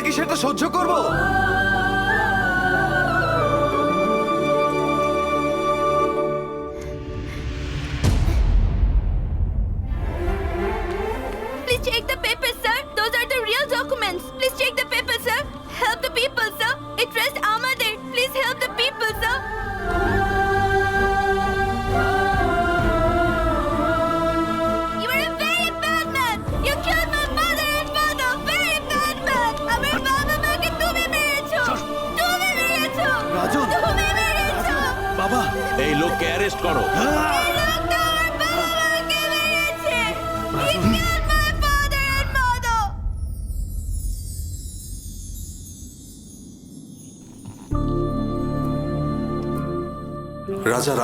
কি সেটা সহ্য করব? Please check the papers, sir. Those are the real documents. Please check the papers, sir. Help the people, sir. It rests Amader. Please help the people, sir. You are a very bad man. You killed my mother and father. Very bad man. আমার বাবা মাকে তুমি মেরেছো. তুমি মেরেছো. রাজন! তুমি মেরেছো. বাবা, এই লোককে arrest করো। এই লোকটা আমার বাবা মাকে মেরেছে. He killed my father and mother. রাজা